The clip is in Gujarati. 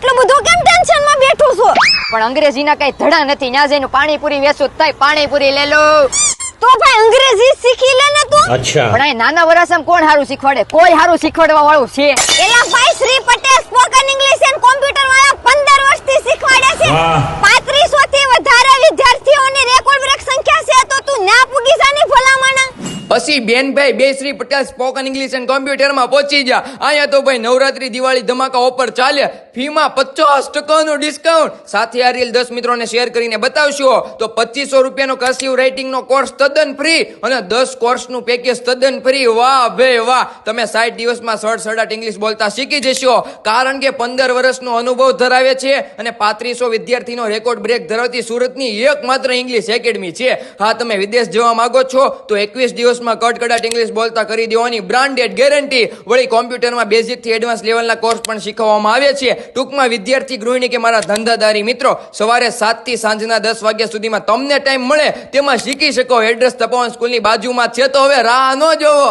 આટલું બધું કેમ ટેન્શનમાં બેઠું છો? પણ અંગ્રેજીના કઈ ધડા નથી. ન્યા જઈને પાણીપુરી વેચું તઈ પાણીપુરી લે લો. તો ભાઈ અંગ્રેજી શીખી લે ને તું. अच्छा પણ આ નાના વરાસમ કોણ હારું શીખવાડે? કોઈ હારું શીખવાડવા વાળું છે? એલા ભાઈ Shri Patel spoken English and computer વાળા 15 વર્ષથી શીખવાડે છે. વાહ. 3500 થી વધારે વિદ્યાર્થીઓની રેકોર્ડ બ્રેક સંખ્યા છે તો તું ના પૂગી જાની ભલામણા. પછી બેનભાઈ બે Shri Patel spoken English and કોમ્પ્યુટરમાં પહોંચી જા. અહીંયા તો ભાઈ નવરાત્રી દિવાળી ધમાકા ઓફર ચાલે. ફીમાં 50% ડિસ્કાઉન્ટ. સાથે આ રીલ 10 મિત્રોને શેર કરીને બતાવશો તો 2500 રૂપિયાનો કર્સિવ રાઇટિંગનો કોર્સ તદ્દન ફ્રી અને 10 કોર્સનું પેકેજ તદ્દન ફ્રી. વાહ ભાઈ વાહ, તમે 60 દિવસમાં સડસડાટ ઇંગ્લિશ બોલતા શીખી જશો. કારણ કે 15 વર્ષનો અનુભવ ધરાવે છે અને 3500 વિદ્યાર્થીનો રેકોર્ડ બ્રેક ધરાવતી સુરતની એકમાત્ર ઇંગ્લિશ એકેડમી છે. હા, તમે વિદેશ જવા માંગો છો તો 21 દિવસમાં કડકડાટ ઇંગ્લિશ બોલતા કરી દેવાની બ્રાન્ડેડ ગેરંટી. વળી કોમ્પ્યુટરમાં બેઝિક થી એડવાન્સ લેવલના કોર્સ પણ શીખવવામાં આવે છે. ટૂંકમાં વિદ્યાર્થી ગૃહિણી કે મારા ધંધાદારી મિત્રો, સવારે 7 થી સાંજના 10 વાગ્યા સુધીમાં તમને ટાઈમ મળે તેમાં શીખી શકો. એડ્રેસ તપોવન સ્કૂલની બાજુમાં છે, તો હવે રાહ ન જોવો.